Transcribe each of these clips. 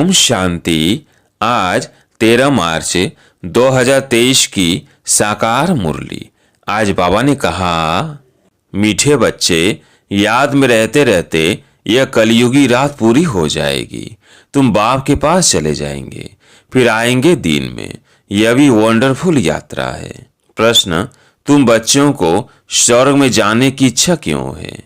ओम शांति। आज 13 मार्च 2023 की साकार मुरली। आज बाबा ने कहा, मीठे बच्चे, याद में रहते रहते यह कलयुगी रात पूरी हो जाएगी। तुम बाप के पास चले जाएंगे, फिर आएंगे दिन में। यह भी वंडरफुल यात्रा है। प्रश्न, तुम बच्चों को स्वर्ग में जाने की इच्छा क्यों है?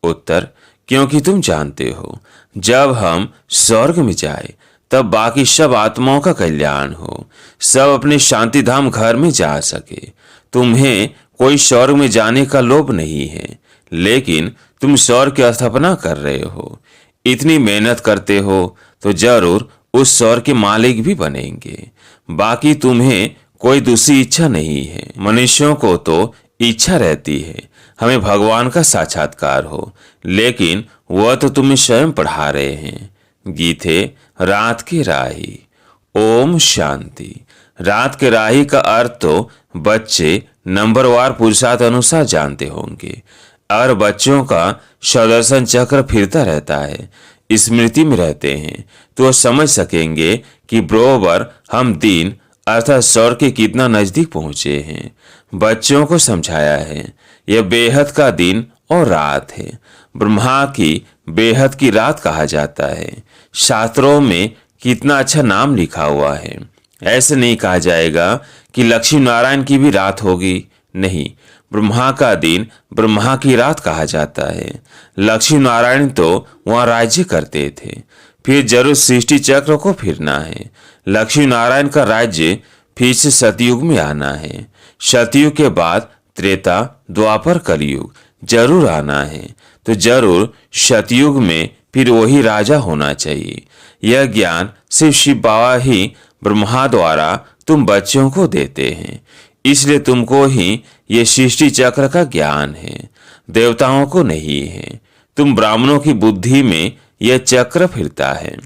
उत्तर, क्योंकि तुम जानते हो जब हम स्वर्ग में जाए तब बाकी सब आत्माओं का कल्याण हो, सब अपने शांति धाम घर में जा सके। तुम्हें कोई स्वर्ग में जाने का लोभ नहीं है, लेकिन तुम स्वर्ग की स्थापना कर रहे हो। इतनी मेहनत करते हो तो जरूर उस स्वर्ग के मालिक भी बनेंगे। बाकी तुम्हें कोई दूसरी इच्छा नहीं है। मनुष्यों को तो इच्छा रहती है हमें भगवान का साक्षात्कार हो, लेकिन वह तो तुम्हें स्वयं पढ़ा रहे हैं। गीते रात के राही। ओम शांति। रात के राही का अर्थ तो बच्चे नंबरवार पुरुषार्थ अनुसार जानते होंगे। और बच्चों का सुदर्शन चक्र फिरता रहता है, स्मृति में रहते हैं, तो वो समझ सकेंगे कि बरोबर हम दिन अर्थात स्वर्ग के कितना नजदीक पहुंचे हैं। बच्चों को समझाया है यह बेहद का दिन और रात है। ब्रह्मा की बेहद की रात कहा जाता है। शास्त्रों में कितना अच्छा नाम लिखा हुआ है। ऐसे नहीं कहा जाएगा कि लक्ष्मी नारायण की भी रात होगी, नहीं, ब्रह्मा का दिन ब्रह्मा की रात कहा जाता है। लक्ष्मी नारायण तो वहां राज्य करते थे, फिर जरूर सृष्टि चक्र को फिरना है। लक्ष्मी नारायण का राज्य फिर से सतयुग में आना है। सतयुग के बाद त्रेता, द्वापर, कलयुग जरूर आना है, तो जरूर सतयुग में फिर वही राजा होना चाहिए। यह ज्ञान सिर्फ शिव बाबा ही ब्रह्मा द्वारा तुम बच्चों को देते हैं, इसलिए तुमको ही ये सृष्टि चक्र का ज्ञान है, देवताओं को नहीं है। तुम ब्राह्मणों की बुद्धि में यह चक्र फिरता है,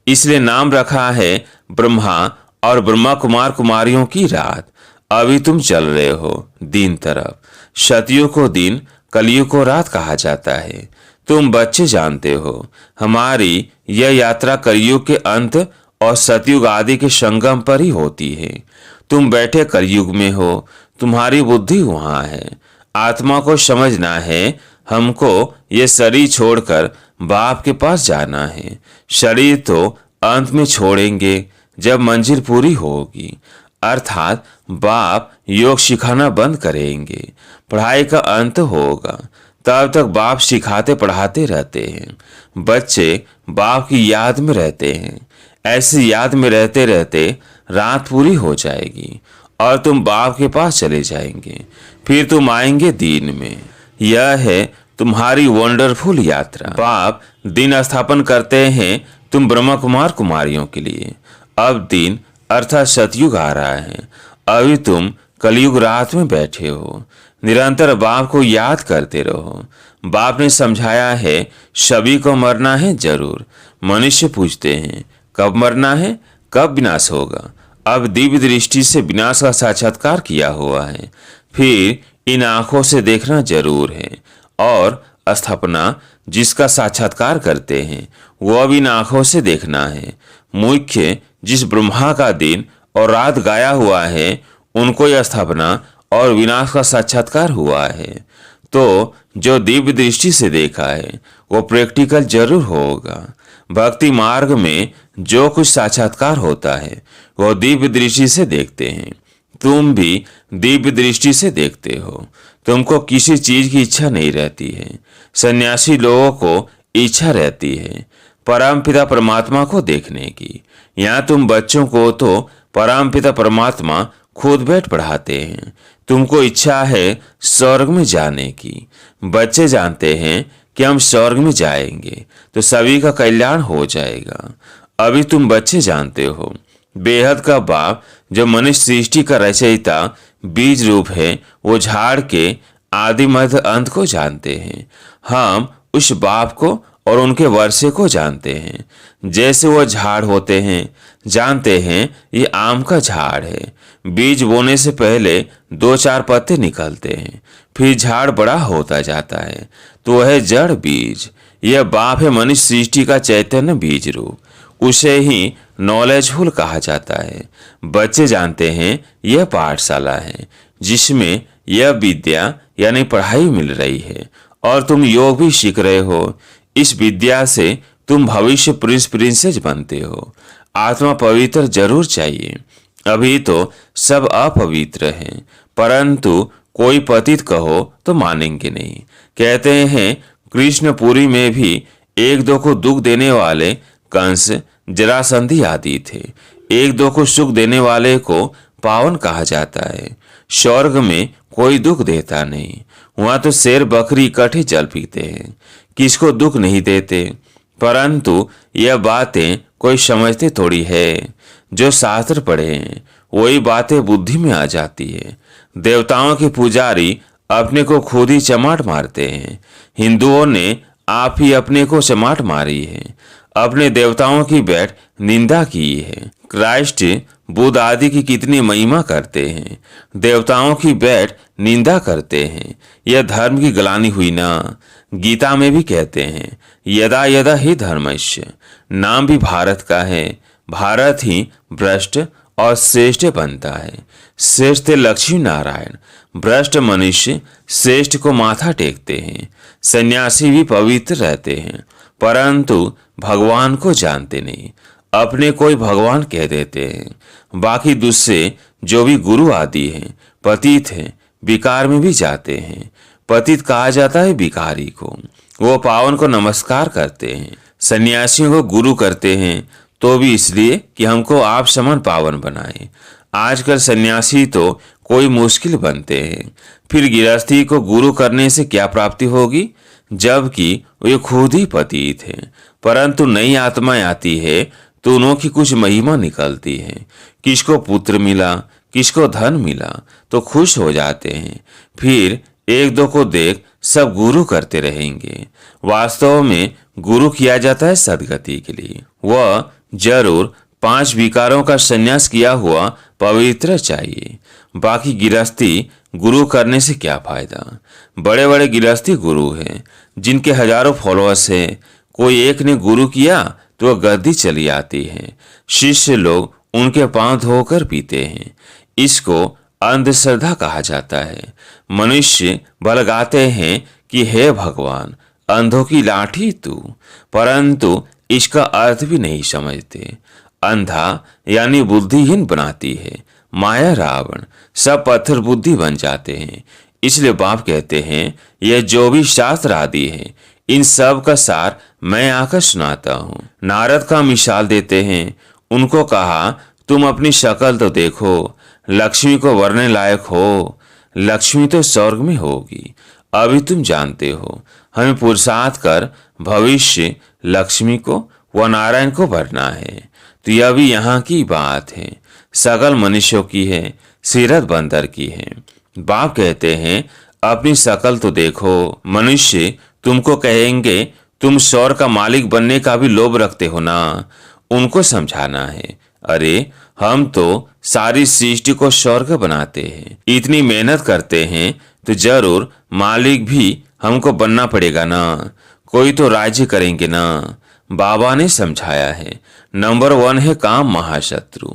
इसलिए नाम रखा है ब्रह्मा और ब्रह्मा कुमार कुमारियों की रात। अभी तुम चल रहे हो दिन तरफ। सतयुग को दिन, कलयुग को रात कहा जाता है। तुम बच्चे जानते हो हमारी यह यात्रा कलयुग के अंत और सतयुग आदि के संगम पर ही होती है। तुम बैठे कलयुग में हो, तुम्हारी बुद्धि वहां है। आत्मा को समझना है हमको ये शरीर छोड़कर बाप के पास जाना है। शरीर तो अंत में छोड़ेंगे जब मंजिल पूरी होगी, अर्थात बाप योग सिखाना बंद करेंगे, पढ़ाई का अंत होगा। तब तक बाप सिखाते पढ़ाते रहते हैं। बच्चे बाप की याद में रहते हैं। ऐसी याद में रहते रहते रात पूरी हो जाएगी और तुम बाप के पास चले जाएंगे, फिर तुम आएंगे दिन में। यह है तुम्हारी वंडरफुल यात्रा। बाप दिन स्थापन करते हैं तुम ब्रह्मा कुमार कुमारियों के लिए। अब दिन अर्थात सतयुग आ रहा है। अभी तुम कलयुग रात में बैठे हो। निरंतर बाप को याद करते रहो। बाप ने समझाया है सभी को मरना है जरूर। मनुष्य पूछते हैं कब मरना है, कब विनाश होगा। अब दिव्य दृष्टि से विनाश का साक्षात्कार किया हुआ है, फिर इन आंखों से देखना जरूर है। और स्थापना जिसका साक्षात्कार करते हैं वो अब इन आंखों से देखना है। मुख्य जिस ब्रह्मा का दिन और रात गाया हुआ है उनको यह स्थापना और विनाश का साक्षात्कार हुआ है। तो जो दिव्य दृष्टि से देखा है वो प्रैक्टिकल जरूर होगा। भक्ति मार्ग में जो कुछ साक्षात्कार होता है वो दिव्य दृष्टि से देखते हैं। तुम भी दिव्य दृष्टि से देखते हो। तुमको किसी चीज की इच्छा नहीं रहती है। सन्यासी लोगों को इच्छा रहती है परमपिता परमात्मा को देखने की। यहाँ तुम बच्चों को तो परमपिता परमात्मा खुद बैठ पढ़ाते हैं। तुमको इच्छा है स्वर्ग में जाने की। बच्चे जानते हैं कि हम स्वर्ग में जाएंगे तो सभी का कल्याण हो जाएगा। अभी तुम बच्चे जानते हो बेहद का बाप जो मनुष्य सृष्टि का रचयिता बीज रूप है, वो झाड़ के आदि मध्य अंत को जानते हैं। हम उस बाप को और उनके वर्षे को जानते हैं। जैसे वो झाड़ होते हैं, जानते हैं ये आम का झाड़ है। बीज बोने से पहले 2-4 पत्ते निकलते हैं, फिर झाड़ बड़ा होता जाता है तो वह जड़ बीज। यह बाप है मनुष्य सृष्टि का चैतन्य बीज रूप। उसे ही नॉलेजफुल कहा जाता है। बच्चे जानते हैं यह पाठशाला है जिसमें यह विद्या यानी पढ़ाई मिल रही है और तुम योग भी सीख रहे हो। इस विद्या से तुम भविष्य प्रिंस प्रिंसेस बनते हो। आत्मा पवित्र जरूर चाहिए। अभी तो सब अपवित्र हैं, परंतु कोई पतित कहो तो मानेंगे नहीं। कहते हैं कृष्णपुरी में भी एक दो को दुख देने वाले कंस, जरासंधि आदि थे। एक दो को सुख देने वाले को पावन कहा जाता है। स्वर्ग में कोई दुख देता नहीं। वहां तो शेर बकरी इकट्ठे जल पीते हैं, किसको दुख नहीं देते। परंतु यह बातें कोई समझते थोड़ी है। जो शास्त्र पढ़े हैं वही बातें बुद्धि में आ जाती है। देवताओं के पुजारी अपने को खुद ही चमाट मारते हैं। हिंदुओं ने आप ही अपने को चमाट मारी है, अपने देवताओं की बैठ निंदा की है। क्राइस्ट, बुद्ध आदि की कितनी महिमा करते हैं, देवताओं की बैठ निंदा करते हैं। यह धर्म की गलानी हुई ना। गीता में भी कहते हैं यदा यदा ही धर्मस्य। नाम भी भारत का है। भारत ही भ्रष्ट और श्रेष्ठ बनता है। श्रेष्ठ लक्ष्मी नारायण, भ्रष्ट मनुष्य श्रेष्ठ को माथा टेकते हैं। सन्यासी भी पवित्र रहते हैं, परंतु भगवान को जानते नहीं। अपने कोई भगवान कह देते हैं। बाकी दूसरे जो भी गुरु आदि हैं पतित हैं, विकार में भी जाते हैं। पतित कहा जाता है भिखारी को। वो पावन को नमस्कार करते हैं। सन्यासियों को गुरु करते हैं तो भी इसलिए कि हमको आप समान पावन बनाए। आजकल सन्यासी तो कोई मुश्किल बनते हैं। फिर गृहस्थी को गुरु करने से क्या प्राप्ति होगी, जबकि वे खुद ही पतित हैं। परंतु नई आत्माएं आती है तो उनकी कुछ महिमा निकलती है। किसको पुत्र मिला, किसको धन मिला तो खुश हो जाते हैं। फिर एक दो को देख सब गुरु करते रहेंगे। वास्तव में गुरु किया जाता है सदगति के लिए। वह जरूर 5 विकारों का संन्यास किया हुआ पवित्र चाहिए। बाकी गृहस्थी गुरु करने से क्या फायदा। बड़े बड़े गृहस्थी गुरु हैं जिनके हजारों फॉलोअर्स हैं। कोई एक ने गुरु किया तो वह गद्दी चली आती है। शिष्य लोग उनके पांव धोकर पीते हैं। इसको अंधश्रद्धा कहा जाता है। मनुष्य बलगाते हैं कि हे भगवान अंधों की लाठी तू, परंतु इसका अर्थ भी नहीं समझते। अंधा यानी बुद्धिहीन बनाती है माया रावण। सब पत्थर बुद्धि बन जाते हैं। इसलिए बाप कहते हैं यह जो भी शास्त्र आदि है इन सब का सार मैं आकर सुनाता हूँ। नारद का मिसाल देते हैं। उनको कहा तुम अपनी शक्ल तो देखो, लक्ष्मी को वरने लायक हो। लक्ष्मी तो स्वर्ग में होगी। अभी तुम जानते हो हमें पुरुषार्थ कर भविष्य लक्ष्मी को व नारायण को भरना है। तो यह भी यहाँ की बात है, सकल मनुष्यों की है, सीरत बंदर की है। बाप कहते हैं अपनी शकल तो देखो। मनुष्य तुमको कहेंगे तुम स्वर्ग का मालिक बनने का भी लोभ रखते हो ना। उनको समझाना है अरे हम तो सारी सृष्टि को स्वर्ग बनाते हैं, इतनी मेहनत करते हैं तो जरूर मालिक भी हमको बनना पड़ेगा ना। कोई तो राज्य करेंगे ना। बाबा ने समझाया है नंबर 1 है काम महाशत्रु,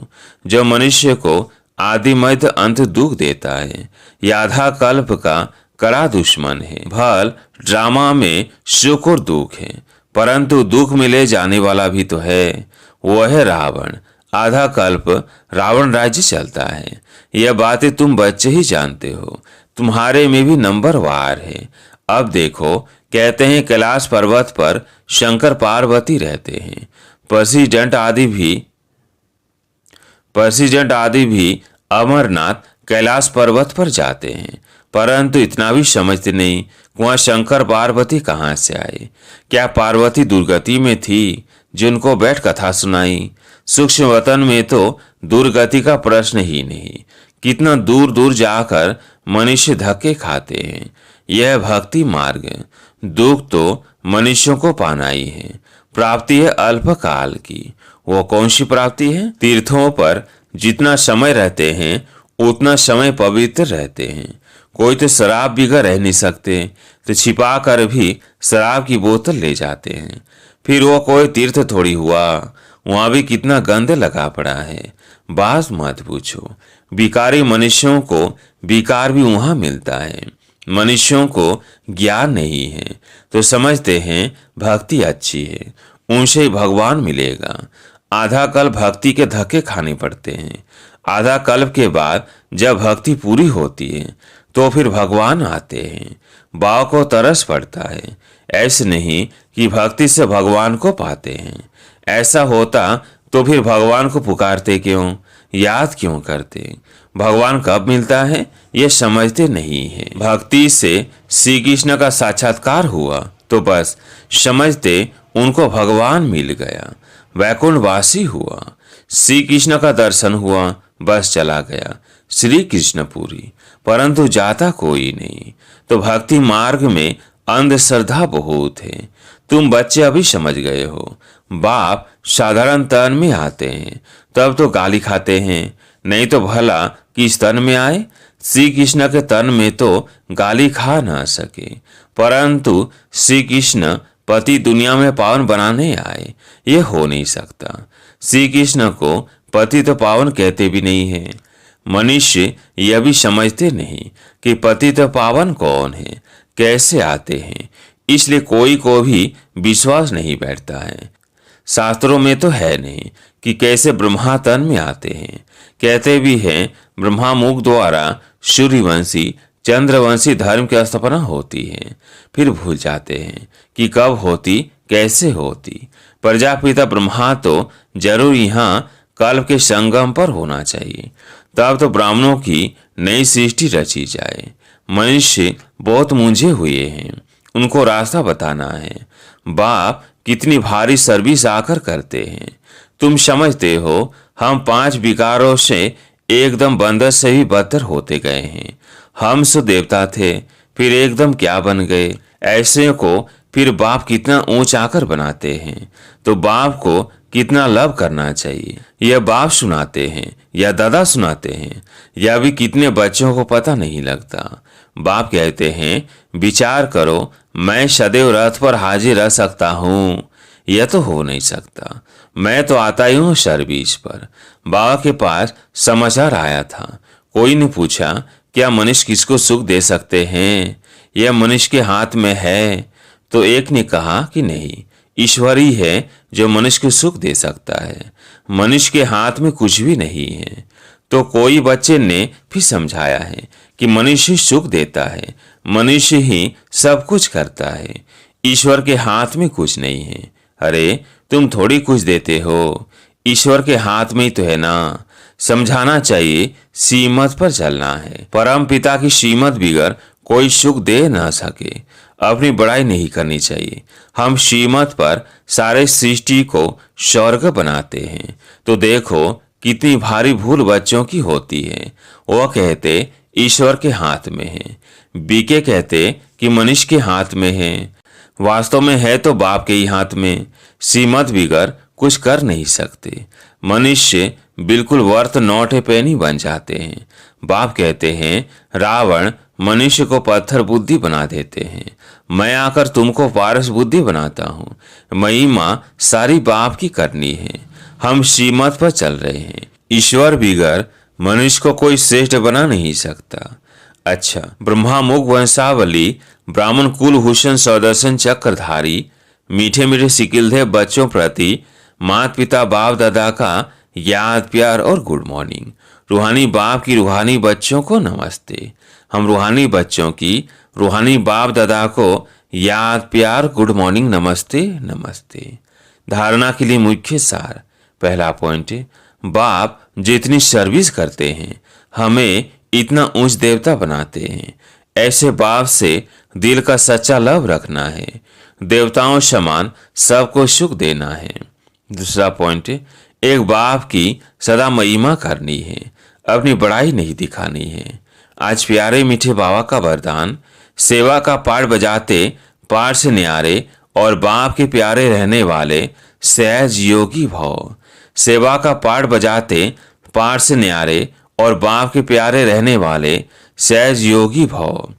जो मनुष्य को आदि मध्य अंत दुख देता है। याधा कल्प का कड़ा दुश्मन है। भल ड्रामा में सुख और दुख है, परंतु दुख में ले जाने वाला भी तो है, वो है रावण। आधा कल्प रावण राज्य चलता है। यह बातें तुम बच्चे ही जानते हो, तुम्हारे में भी नंबर वार है। अब देखो कहते हैं कैलाश पर्वत पर शंकर पार्वती रहते हैं। प्रेसिडेंट आदि भी अमरनाथ कैलाश पर्वत पर जाते हैं, परंतु इतना भी समझते नहीं वहां शंकर पार्वती कहाँ से आए। क्या पार्वती दुर्गति में थी जिनको बैठ कथा सुनाई। सूक्ष्म वतन में तो दुर्गति का प्रश्न ही नहीं। कितना दूर दूर जाकर मनुष्य धक्के खाते हैं। यह भक्ति मार्ग। दुख तो मनुष्यों को पाना ही है। प्राप्ति है अल्पकाल की। वो कौन सी प्राप्ति है। तीर्थों पर जितना समय रहते हैं उतना समय पवित्र रहते हैं। कोई तो शराब बिगर रह नहीं सकते। तो छिपा कर भी शराब की बोतल ले जाते हैं। फिर वो कोई तीर्थ थोड़ी हुआ, वहां भी कितना गंद लगा पड़ा है। बात मत पूछो। भिखारी मनुष्यों को विकार भी वहां मिलता है। मनुष्यों को ज्ञान नहीं है तो समझते हैं भक्ति अच्छी है, उनसे ही भगवान मिलेगा। आधा कल्प भक्ति के धक्के खाने पड़ते हैं। आधा कल्प के बाद जब भक्ति पूरी होती है तो फिर भगवान आते हैं। भाव को तरस पड़ता है। ऐसे नहीं कि भक्ति से भगवान को पाते हैं। ऐसा होता तो फिर भगवान को पुकारते क्यों, याद क्यों करते? भगवान कब मिलता है ये समझते नहीं है। भक्ति से श्री कृष्ण का साक्षात्कार हुआ तो बस समझते उनको भगवान मिल गया, वैकुंठवासी हुआ। श्री कृष्ण का दर्शन हुआ, बस चला गया श्री कृष्णपुरी, परंतु जाता कोई नहीं। तो भक्ति मार्ग में अंधश्रद्धा बहुत है। तुम बच्चे अभी समझ गए हो। बाप साधारण तन में आते हैं तब तो गाली खाते हैं, नहीं तो भला किस तन में आए? श्री कृष्ण के तन में तो गाली खा ना सके, परंतु श्री कृष्ण पति दुनिया में पावन बनाने आए, ये हो नहीं सकता। श्री कृष्ण को पति तो पावन कहते भी नहीं है। मनुष्य यह भी समझते नहीं कि पति तो पावन कौन है, कैसे आते हैं, इसलिए कोई को भी विश्वास नहीं बैठता है। शास्त्रों में तो है नहीं कि कैसे ब्रह्मा तन में आते हैं। कहते भी हैं ब्रह्मा मुख द्वारा सूर्यवंशी चंद्रवंशी धर्म की स्थापना होती है, फिर भूल जाते हैं कि कब होती, कैसे होती। प्रजापिता ब्रह्मा तो जरूर यहाँ कल्प के संगम पर होना चाहिए, तब तो ब्राह्मणों की नई सृष्टि रची जाए। मनुष्य बहुत मूंझे हुए हैं, उनको रास्ता बताना है। बाप कितनी भारी सर्विस आकर करते हैं। तुम समझते हो हम 5 विकारों से एकदम बंदर से भी बदतर होते गए हैं। हम सो देवता थे, फिर एकदम क्या बन गए? ऐसे को फिर बाप कितना ऊंच आकर बनाते हैं। तो बाप को कितना लव करना चाहिए, यह बाप सुनाते हैं या दादा सुनाते हैं, यह भी कितने बच्चों को पता नहीं लगता। बाप कहते हैं विचार करो, मैं सदैव रथ पर हाजिर रह सकता हूँ, यह तो हो नहीं सकता। मैं तो आता ही हूँ सर्विस पर। बाबा के पास समाचार आया था, कोई ने पूछा क्या मनुष्य किसको सुख दे सकते हैं, यह मनुष्य के हाथ में है? तो एक ने कहा कि नहीं, ईश्वर ही है जो मनुष्य को सुख दे सकता है, मनुष्य के हाथ में कुछ भी नहीं है। तो कोई बच्चे ने फिर समझाया है कि मनुष्य सुख देता है, मनुष्य ही सब कुछ करता है, ईश्वर के हाथ में कुछ नहीं है। अरे तुम थोड़ी कुछ देते हो, ईश्वर के हाथ में ही तो है ना। समझाना चाहिए, सीमत पर चलना है। परम पिता की सीमत बिगड़ कोई सुख दे ना सके। अपनी बड़ाई नहीं करनी चाहिए। हम सीमत पर सारे सृष्टि को स्वर्ग बनाते हैं, तो देखो कितनी भारी भूल बच्चों की होती है। वो कहते ईश्वर के हाथ में है, बीके कहते कि मनुष्य के हाथ में है। वास्तव में है तो बाप के ही हाथ में। सीमत बिगड़ कुछ कर नहीं सकते। मनुष्य बिल्कुल वर्थ नॉट ए पेनी बन जाते हैं। बाप कहते हैं रावण मनुष्य को पत्थर बुद्धि बना देते हैं, मैं आकर तुमको पारस बुद्धि बनाता हूँ। महिमा सारी बाप की करनी है। हम श्रीमत पर चल रहे हैं। ईश्वर बिगड़ मनुष्य को कोई श्रेष्ठ बना नहीं सकता। अच्छा, ब्रह्मा मुख वंशावली ब्राह्मण कुल भूषण सौदर्शन चक्रधारी मीठे मीठे सिकिलधे बच्चों प्रति माता पिता बाप दादा का याद प्यार और गुड मॉर्निंग। रूहानी बाप की रूहानी बच्चों को नमस्ते। हम रूहानी बच्चों की रूहानी बाप दादा को याद प्यार गुड मॉर्निंग नमस्ते नमस्ते। धारणा के लिए मुख्य सार। पहला पॉइंट, बाप जितनी सर्विस करते हैं हमें इतना उच्च देवता बनाते हैं। ऐसे बाप से दिल का सच्चा लव रखना है। देवताओं समान सबको सुख देना है। दूसरा पॉइंट, एक बाप की सदा महिमा करनी है, अपनी बड़ाई नहीं दिखानी है। आज प्यारे मीठे बाबा का वरदान, सेवा का पाठ बजाते पाठ से न्यारे और बाप के प्यारे रहने वाले सहज योगी भव। सेवा का पाठ बजाते पाठ से न्यारे और बाप के प्यारे रहने वाले सहज योगी भव।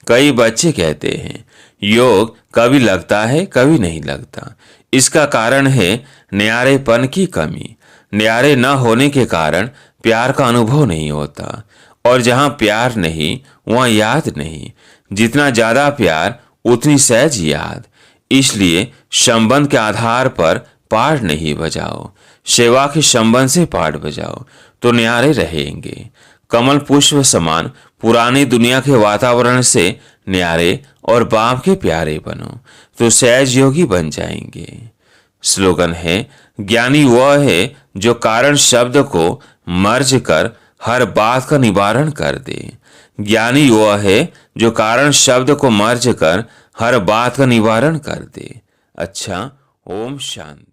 कई बच्चे कहते हैं योग कभी लगता है, कभी नहीं लगता। इसका कारण है न्यारेपन की कमी। न्यारे न होने के कारण प्यार का अनुभव नहीं होता, और जहां प्यार नहीं वहां याद नहीं। जितना ज्यादा प्यार उतनी सहज याद। इसलिए संबंध के आधार पर पाठ नहीं बजाओ, सेवा के संबंध से पाठ बजाओ तो न्यारे रहेंगे। कमल पुष्प समान पुरानी दुनिया के वातावरण से न्यारे और बाप के प्यारे बनो तो सहज योगी बन जाएंगे। स्लोगन है, ज्ञानी वह है जो कारण शब्द को मर्ज कर हर बात का निवारण कर दे। ज्ञानी वह है जो कारण शब्द को मर्ज कर हर बात का निवारण कर दे। अच्छा, ओम शांति।